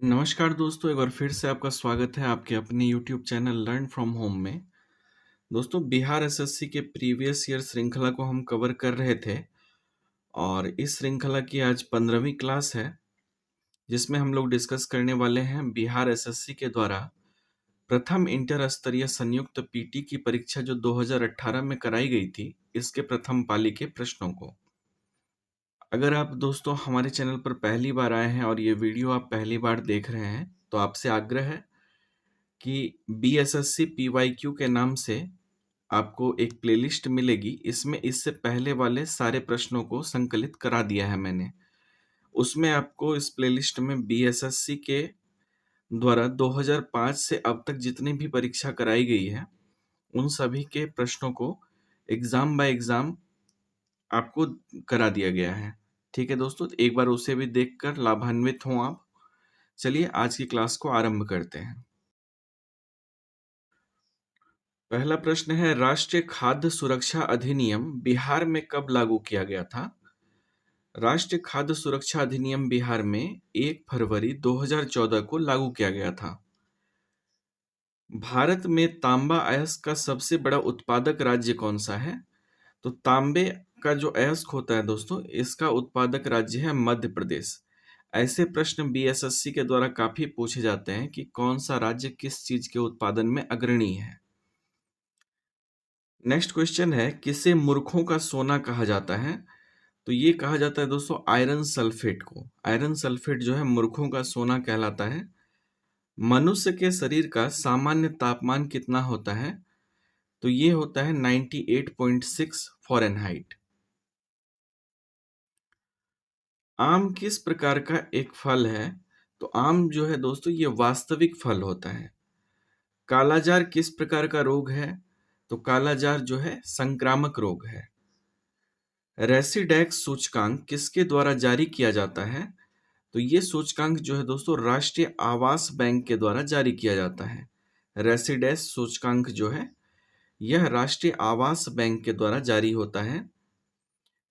नमस्कार दोस्तों, एक बार फिर से आपका स्वागत है आपके अपने YouTube channel learn from home में। दोस्तों, बिहार एसएससी के प्रीवियस ईयर श्रृंखला को हम कवर कर रहे थे और इस श्रृंखला की आज 15वीं क्लास है, जिसमें हम लोग डिस्कस करने वाले हैं बिहार एसएससी के द्वारा प्रथम इंटर स्तरीय संयुक्त पीटी की परीक्षा जो 2018 में कराई गई थी, इसके प्रथम पाली के प्रश्नों को। अगर आप दोस्तों हमारे चैनल पर पहली बार आए हैं और ये वीडियो आप पहली बार देख रहे हैं, तो आपसे आग्रह है कि बीएसएससी पीवाईक्यू के नाम से आपको एक प्लेलिस्ट मिलेगी। इसमें इससे पहले वाले सारे प्रश्नों को संकलित करा दिया है मैंने। उसमें आपको इस प्लेलिस्ट में बीएसएससी के द्वारा 2005 से अब तक जितनी भी परीक्षा कराई गई है, उन सभी के प्रश्नों को एग्जाम बाय एग्जाम आपको करा दिया गया है। ठीक है दोस्तों, तो एक बार उसे भी देखकर लाभान्वित हों आप। चलिए आज की क्लास को आरंभ करते हैं। पहला प्रश्न है, राष्ट्रीय खाद्य सुरक्षा अधिनियम बिहार में कब लागू किया गया था? राष्ट्रीय खाद्य सुरक्षा अधिनियम बिहार में 1 फरवरी 2014 को लागू किया गया था। भारत में तांबा अयस्क का सबसे बड़ा उत्पादक राज्य कौन सा है? तो तांबे का जो अयस्क होता है दोस्तों, इसका उत्पादक राज्य है मध्य प्रदेश। ऐसे प्रश्न बीएसएससी के द्वारा काफी पूछे जाते हैं कि कौन सा राज्य किस चीज के उत्पादन में अग्रणी है। नेक्स्ट क्वेश्चन है, किसे मूर्खों का सोना कहा जाता है? तो ये कहा जाता है दोस्तों आयरन सल्फेट को। आयरन सल्फेट जो है मूर्खों का सोना कहलाता है। मनुष्य के शरीर का सामान्य तापमान कितना होता है? तो ये होता है 98.6 फ़ारेनहाइट। आम किस प्रकार का एक फल है? तो आम जो है दोस्तों ये वास्तविक फल होता है। कालाजार किस प्रकार का रोग है? तो कालाजार जो है संक्रामक रोग है। रेसिडेक्स सूचकांक किसके द्वारा जारी किया जाता है? तो ये सूचकांक जो है दोस्तों राष्ट्रीय आवास बैंक के द्वारा जारी किया जाता है। रेसिडेंस सूचकांक जो है यह राष्ट्रीय आवास बैंक के द्वारा जारी होता है।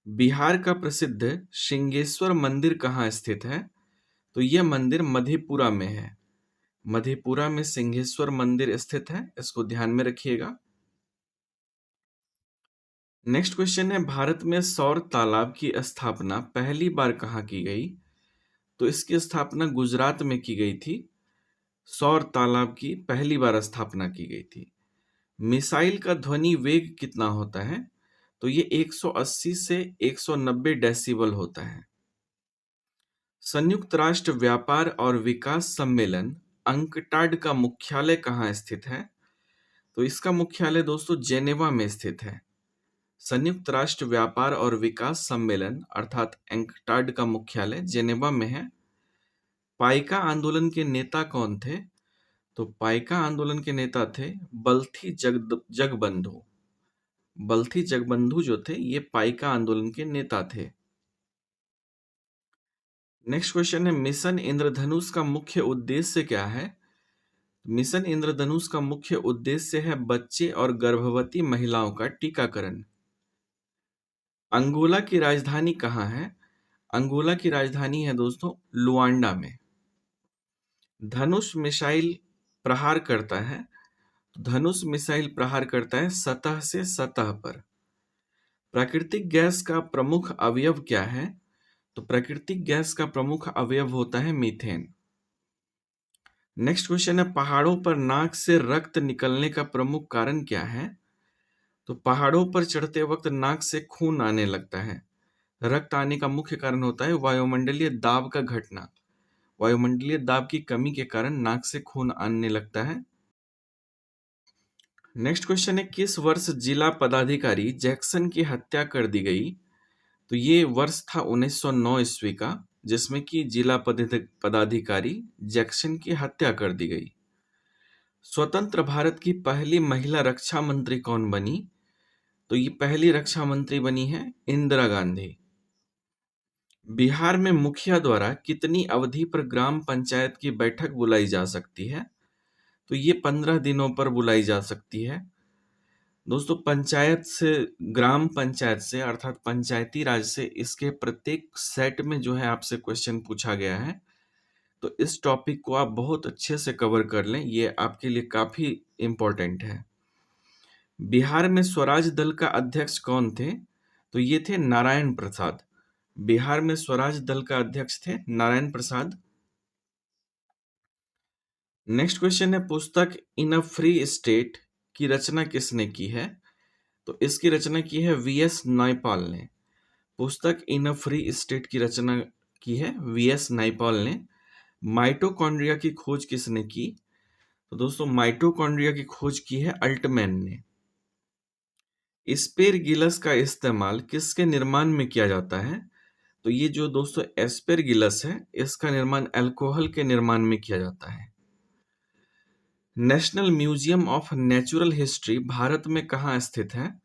बिहार का प्रसिद्ध सिंहेश्वर मंदिर कहाँ स्थित है? तो यह मंदिर मधेपुरा में है। मधेपुरा में सिंहेश्वर मंदिर स्थित है, इसको ध्यान में रखिएगा। नेक्स्ट क्वेश्चन है, भारत में सौर तालाब की स्थापना पहली बार कहाँ की गई? तो इसकी स्थापना गुजरात में की गई थी। सौर तालाब की पहली बार स्थापना की गई थी। मिसाइल का ध्वनि वेग कितना होता है? तो ये 180 से 190 डेसिबल होता है। संयुक्त राष्ट्र व्यापार और विकास सम्मेलन अंकटाड का मुख्यालय कहाँ स्थित है? तो इसका मुख्यालय दोस्तों जेनेवा में स्थित है। संयुक्त राष्ट्र व्यापार और विकास सम्मेलन अर्थात अंकटाड का मुख्यालय जेनेवा में है। पाइका आंदोलन के नेता कौन थे? तो पाइका आंदोलन के नेता थे बल्थी जगबंधु। बल्थी जगबंधु जो थे ये पाइका आंदोलन के नेता थे। नेक्स्ट क्वेश्चन है, मिशन इंद्रधनुष का मुख्य उद्देश्य क्या है? मिशन इंद्रधनुष का मुख्य उद्देश्य है बच्चे और गर्भवती महिलाओं का टीकाकरण। अंगोला की राजधानी कहाँ है? अंगोला की राजधानी है दोस्तों लुआंडा में। धनुष मिसाइल प्रहार करता है। धनुष मिसाइल प्रहार करता है सतह से सतह पर। प्राकृतिक गैस का प्रमुख अवयव क्या है? तो प्राकृतिक गैस का प्रमुख अवयव होता है मीथेन। नेक्स्ट क्वेश्चन है, पहाड़ों पर नाक से रक्त निकलने का प्रमुख कारण क्या है? तो पहाड़ों पर चढ़ते वक्त नाक से खून आने लगता है। रक्त आने का मुख्य कारण होता है वायुमंडलीय दाब का घटना। वायुमंडलीय दाब की कमी के कारण नाक से खून आने लगता है। नेक्स्ट क्वेश्चन है, किस वर्ष जिला पदाधिकारी जैक्सन की हत्या कर दी गई? तो ये वर्ष था 1909 ईस्वी का, जिसमें कि जिला पदाधिकारी जैक्सन की हत्या कर दी गई। स्वतंत्र भारत की पहली महिला रक्षा मंत्री कौन बनी? तो ये पहली रक्षा मंत्री बनी है इंदिरा गांधी। बिहार में मुखिया द्वारा कितनी अवधि पर ग्राम पंचायत की बैठक बुलाई जा सकती है? तो ये 15 दिनों पर बुलाई जा सकती है। दोस्तों पंचायत से, ग्राम पंचायत से अर्थात पंचायती राज से इसके प्रत्येक सेट में जो है आपसे क्वेश्चन पूछा गया है। तो इस टॉपिक को आप बहुत अच्छे से कवर कर लें, ये आपके लिए काफ़ी इम्पोर्टेंट है। बिहार में स्वराज दल का अध्यक्ष कौन थे? तो ये थे नारायण प्रसाद। बिहार में स्वराज दल का अध्यक्ष थे नारायण प्रसाद। नेक्स्ट क्वेश्चन है, पुस्तक इन अ फ्री स्टेट की रचना किसने की है? तो इसकी रचना की है वीएस नायपाल ने। पुस्तक इन अ फ्री स्टेट की रचना की है वीएस नायपाल ने। माइटोकॉन्ड्रिया की खोज किसने की? तो दोस्तों माइटोकॉन्ड्रिया की खोज की है अल्टमैन ने। एस्पेरगिलस का इस्तेमाल किसके निर्माण में किया जाता है? तो ये जो दोस्तों एस्पेरगिलस है, इसका निर्माण अल्कोहल के निर्माण में किया जाता है। National museum of natural history Bharat में कहाँ स्थित है?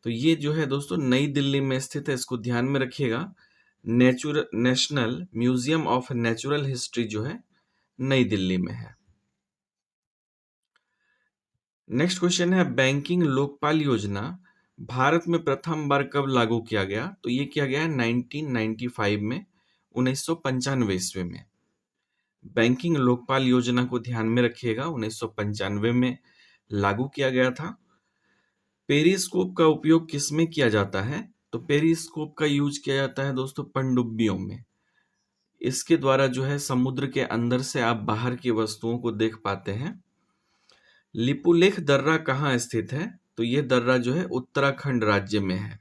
तो ये जो है दोस्तों नई दिल्ली में स्थित है, इसको ध्यान में रखिएगा। National museum of natural history जो है नई दिल्ली में है। नेक्स्ट क्वेश्चन है, बैंकिंग लोकपाल योजना भारत में प्रथम बार कब लागू किया गया? तो ये किया गया है 1995 में, 1995 ईस्वी में। बैंकिंग लोकपाल योजना को ध्यान में रखिएगा, 1995 में लागू किया गया था। पेरिस्कोप का उपयोग किसमें किया जाता है? तो पेरिस्कोप का यूज किया जाता है दोस्तों पनडुब्बियों में। इसके द्वारा जो है समुद्र के अंदर से आप बाहर की वस्तुओं को देख पाते हैं। लिपुलेख दर्रा कहाँ स्थित है? तो ये दर्रा जो है उत्तराखंड राज्य में है।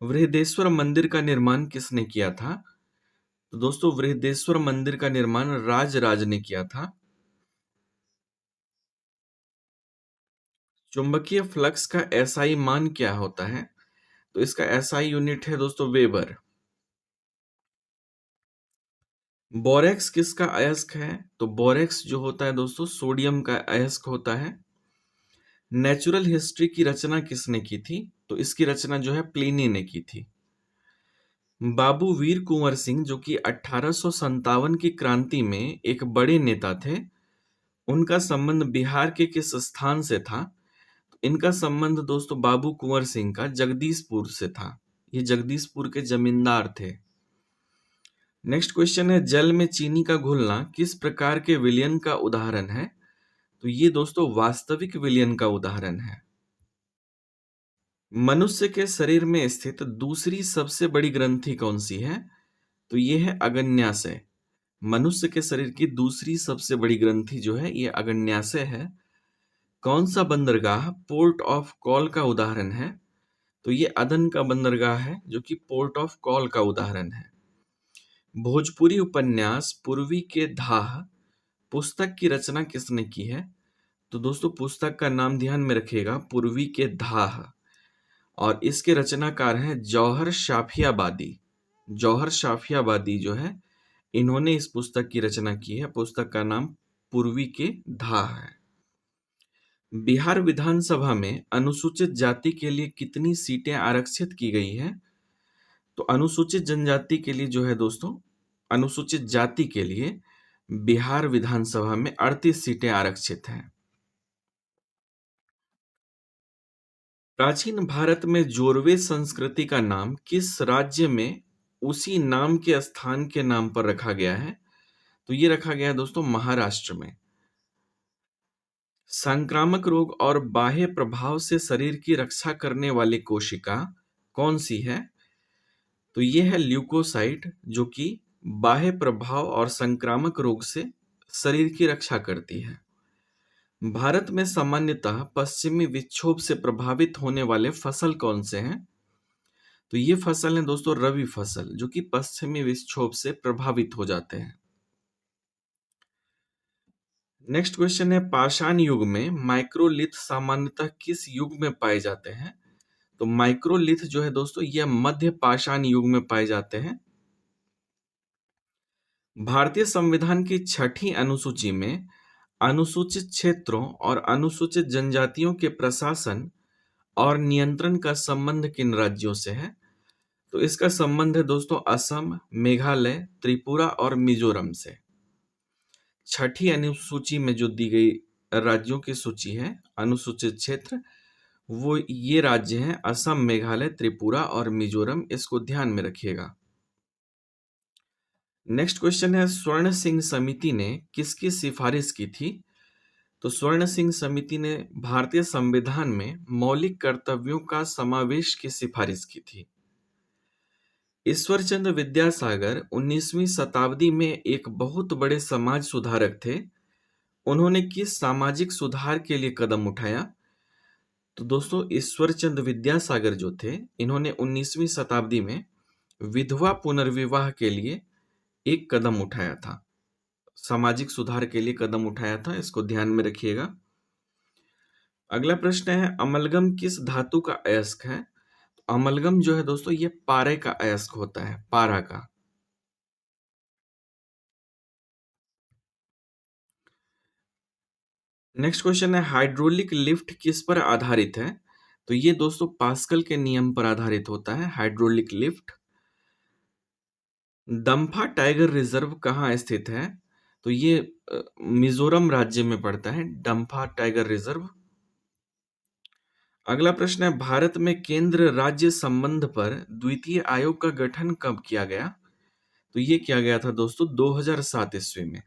बृहदेश्वर मंदिर का निर्माण किसने किया था? तो दोस्तों बृहदेश्वर मंदिर का निर्माण राजराज ने किया था। चुंबकीय फ्लक्स का एसआई मान क्या होता है? तो इसका एसआई यूनिट है दोस्तों वेबर। बोरेक्स किसका अयस्क है? तो बोरेक्स जो होता है दोस्तों सोडियम का अयस्क होता है। नेचुरल हिस्ट्री की रचना किसने की थी? तो इसकी रचना जो है प्लिनी ने की थी। बाबू वीर कुंवर सिंह जो कि 1857 की क्रांति में एक बड़े नेता थे, उनका संबंध बिहार के किस स्थान से था? इनका संबंध दोस्तों बाबू कुंवर सिंह का जगदीशपुर से था। ये जगदीशपुर के जमींदार थे। नेक्स्ट क्वेश्चन है, जल में चीनी का घुलना किस प्रकार के विलयन का उदाहरण है? तो ये दोस्तों वास्तविक विलयन का उदाहरण है। मनुष्य के शरीर में स्थित दूसरी सबसे बड़ी ग्रंथि कौन सी है? तो ये है अग्न्याशय। मनुष्य के शरीर की दूसरी सबसे बड़ी ग्रंथि जो है ये अग्न्याशय है। कौन सा बंदरगाह पोर्ट ऑफ कॉल का उदाहरण है? तो ये अदन का बंदरगाह है जो कि पोर्ट ऑफ कॉल का उदाहरण है। भोजपुरी उपन्यास पूर्वी के धाह पुस्तक की रचना किसने की है? तो दोस्तों पुस्तक का नाम ध्यान में रखिएगा, पूर्वी के धाह, और इसके रचनाकार हैं जौहर शाफियाबादी। जौहर शाफियाबादी जो है इन्होंने इस पुस्तक की रचना की है। पुस्तक का नाम पूर्वी के धाह है। बिहार विधानसभा में अनुसूचित जाति के लिए कितनी सीटें आरक्षित की गई है? तो अनुसूचित जनजाति के लिए जो है दोस्तों, अनुसूचित जाति के लिए बिहार विधानसभा में 38 सीटें आरक्षित हैं। प्राचीन भारत में जोरवे संस्कृति का नाम किस राज्य में उसी नाम के स्थान के नाम पर रखा गया है? तो ये रखा गया है दोस्तों महाराष्ट्र में। संक्रामक रोग और बाह्य प्रभाव से शरीर की रक्षा करने वाली कोशिका कौन सी है? तो ये है ल्यूकोसाइट, जो कि बाह्य प्रभाव और संक्रामक रोग से शरीर की रक्षा करती है। भारत में सामान्यतः पश्चिमी विक्षोभ से प्रभावित होने वाले फसल कौन से हैं? तो ये फसल है दोस्तों रबी फसल, जो कि पश्चिमी विक्षोभ से प्रभावित हो जाते हैं। नेक्स्ट क्वेश्चन है, पाषाण युग में माइक्रोलिथ सामान्यतः किस युग में पाए जाते हैं? तो माइक्रोलिथ जो है दोस्तों यह मध्य पाषाण युग में पाए जाते हैं। भारतीय संविधान की छठी अनुसूची में अनुसूचित क्षेत्रों और अनुसूचित जनजातियों के प्रशासन और नियंत्रण का संबंध किन राज्यों से है? तो इसका संबंध है दोस्तों असम, मेघालय, त्रिपुरा और मिजोरम से। छठी अनुसूची में जो दी गई राज्यों की सूची है अनुसूचित क्षेत्र, वो ये राज्य हैं असम, मेघालय, त्रिपुरा और मिजोरम। इसको ध्यान में रखिएगा। नेक्स्ट क्वेश्चन है, स्वर्ण सिंह समिति ने किसकी सिफारिश की थी? तो स्वर्ण सिंह समिति ने भारतीय संविधान में मौलिक कर्तव्यों का समावेश की सिफारिश की थी। ईश्वर चंद्र विद्यासागर 19वीं शताब्दी में एक बहुत बड़े समाज सुधारक थे। उन्होंने किस सामाजिक सुधार के लिए कदम उठाया? तो दोस्तों, ईश्वर चंद्र विद्यासागर जो थे, इन्होंने 19वीं शताब्दी में विधवा पुनर्विवाह के लिए एक कदम उठाया था। सामाजिक सुधार के लिए कदम उठाया था, इसको ध्यान में रखिएगा। अगला प्रश्न है, अमलगम किस धातु का अयस्क है? अमलगम जो है दोस्तों, ये पारे का अयस्क होता है, पारा का। नेक्स्ट क्वेश्चन है, हाइड्रोलिक लिफ्ट किस पर आधारित है? तो ये दोस्तों पास्कल के नियम पर आधारित होता है, हाइड्रोलिक लिफ्ट। दम्फा टाइगर रिजर्व कहाँ स्थित है? तो ये मिजोरम राज्य में पड़ता है, डम्फा टाइगर रिजर्व। अगला प्रश्न है, भारत में केंद्र राज्य संबंध पर द्वितीय आयोग का गठन कब किया गया? तो ये किया गया था दोस्तों 2007 ईस्वी में।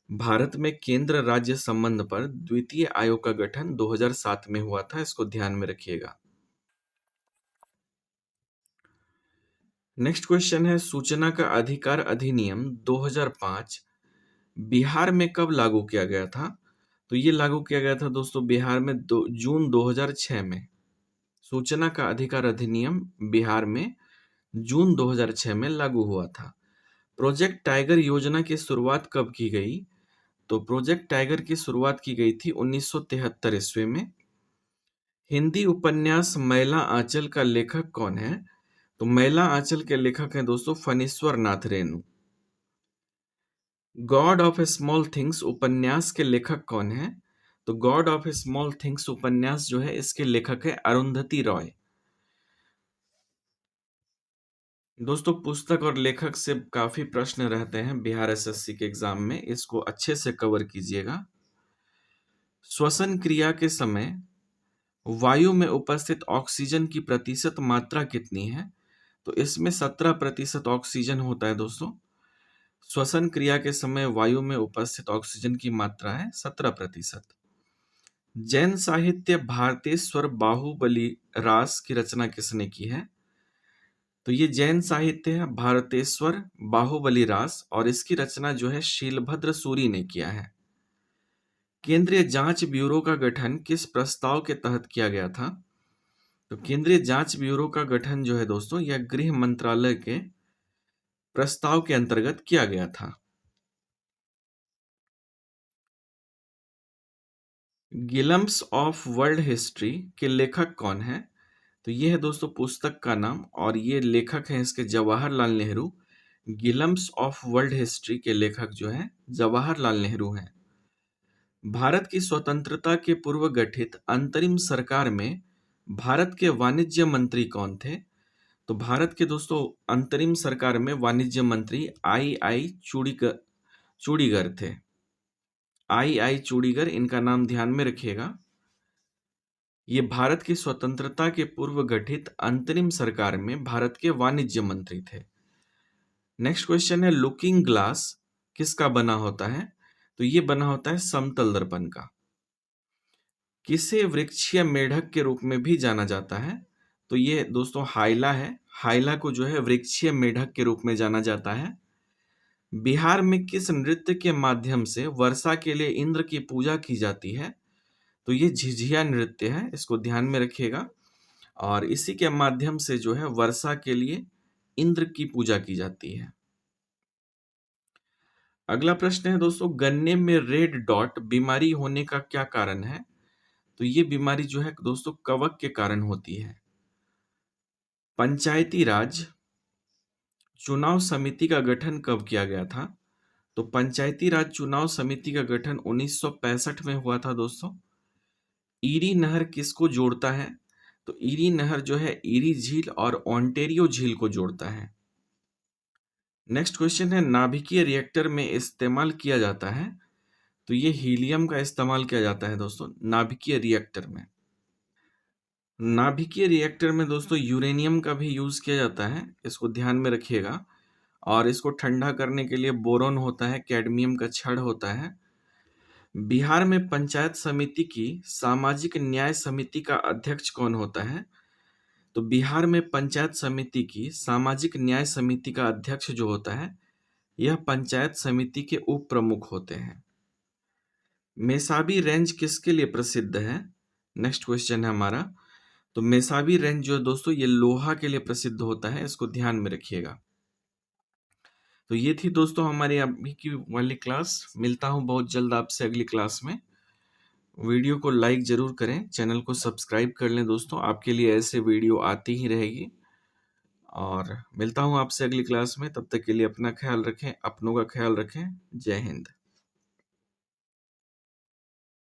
भारत में केंद्र राज्य संबंध पर द्वितीय आयोग का गठन 2007 में हुआ था, इसको ध्यान में रखिएगा। नेक्स्ट क्वेश्चन है, सूचना का अधिकार अधिनियम 2005 बिहार में कब लागू किया गया था? तो ये लागू किया गया था दोस्तों बिहार में जून 2006 में। सूचना का अधिकार अधिनियम बिहार में जून 2006 में लागू हुआ था। प्रोजेक्ट टाइगर योजना की शुरुआत कब की गई? तो प्रोजेक्ट टाइगर की शुरुआत की गई थी 1973 ईस्वी में। हिंदी उपन्यास मैला आंचल का लेखक कौन है? तो मैला आंचल के लेखक हैं दोस्तों Phanishwar Nath Renu. God of Small Things उपन्यास के लेखक कौन है? तो गॉड ऑफ स्मॉल थिंग्स उपन्यास जो है, इसके लेखक है अरुंधति रॉय। दोस्तों, पुस्तक और लेखक से काफी प्रश्न रहते हैं बिहार एसएससी के एग्जाम में, इसको अच्छे से कवर कीजिएगा। श्वसन क्रिया के समय वायु में उपस्थित ऑक्सीजन की प्रतिशत मात्रा कितनी है? तो इसमें 17% ऑक्सीजन होता है दोस्तों। श्वसन क्रिया के समय वायु में उपस्थित ऑक्सीजन की मात्रा है 17%। जैन साहित्य भारतेश्वर बाहुबली रास की रचना किसने की है? तो ये जैन साहित्य है भारतेश्वर बाहुबली रास, और इसकी रचना जो है शीलभद्र सूरी ने किया है। केंद्रीय जांच ब्यूरो का गठन किस प्रस्ताव के तहत किया गया था? तो केंद्रीय जांच ब्यूरो का गठन जो है दोस्तों, यह गृह मंत्रालय के प्रस्ताव के अंतर्गत किया गया था। गिलम्स ऑफ वर्ल्ड हिस्ट्री के लेखक कौन है? तो ये है दोस्तों पुस्तक का नाम, और ये लेखक हैं इसके Jawaharlal Nehru. Glimpses of world history के लेखक जो हैं जवाहरलाल नेहरू हैं। भारत की स्वतंत्रता के पूर्व गठित अंतरिम सरकार में भारत के वाणिज्य मंत्री कौन थे? तो भारत के दोस्तों अंतरिम सरकार में वाणिज्य मंत्री आई चूड़ीगर थे। आई चूड़ीगर, इनका नाम ध्यान में रखिएगा। ये भारत की स्वतंत्रता के पूर्व गठित अंतरिम सरकार में भारत के वाणिज्य मंत्री थे। नेक्स्ट क्वेश्चन है, लुकिंग ग्लास किसका बना होता है? तो ये बना होता है समतल दर्पण का। किसे वृक्षीय मेढक के रूप में भी जाना जाता है? तो ये दोस्तों हाइला है। हाइला को जो है वृक्षीय मेढक के रूप में जाना जाता है। बिहार में किस नृत्य के माध्यम से वर्षा के लिए इंद्र की पूजा की जाती है? तो ये झिझिया नृत्य है, इसको ध्यान में रखिएगा। और इसी के माध्यम से जो है वर्षा के लिए इंद्र की पूजा की जाती है। अगला प्रश्न है दोस्तों, गन्ने में रेड डॉट बीमारी होने का क्या कारण है? तो ये बीमारी जो है दोस्तों कवक के कारण होती है। पंचायती राज चुनाव समिति का गठन कब किया गया था? तो पंचायती राज चुनाव समिति का गठन 1965 में हुआ था दोस्तों। ईरी नहर किसको जोड़ता है? तो ईरी नहर जो है ईरी झील और ओंटेरियो झील को जोड़ता है। नेक्स्ट क्वेश्चन है, नाभिकीय रिएक्टर में इस्तेमाल किया जाता है। तो ये हीलियम का इस्तेमाल किया जाता है दोस्तों नाभिकीय रिएक्टर में। नाभिकीय रिएक्टर में दोस्तों यूरेनियम का भी यूज किया जाता है, इसको ध्यान में रखिएगा। और इसको ठंडा करने के लिए बोरोन होता है, कैडमियम का छड़ होता है। बिहार में पंचायत समिति की सामाजिक न्याय समिति का अध्यक्ष कौन होता है? तो बिहार में पंचायत समिति की सामाजिक न्याय समिति का अध्यक्ष जो होता है, यह पंचायत समिति के उप प्रमुख होते हैं। मेसाबी रेंज किसके लिए प्रसिद्ध है? नेक्स्ट क्वेश्चन है हमारा। तो मेसाबी रेंज जो है दोस्तों, ये लोहा के लिए प्रसिद्ध होता है, इसको ध्यान में रखिएगा। तो ये थी दोस्तों हमारी अभी की वाली क्लास। मिलता हूँ बहुत जल्द आपसे अगली क्लास में। वीडियो को लाइक जरूर करें, चैनल को सब्सक्राइब कर लें दोस्तों, आपके लिए ऐसे वीडियो आती ही रहेगी। और मिलता हूँ आपसे अगली क्लास में, तब तक के लिए अपना ख्याल रखें, अपनों का ख्याल रखें। जय हिंद।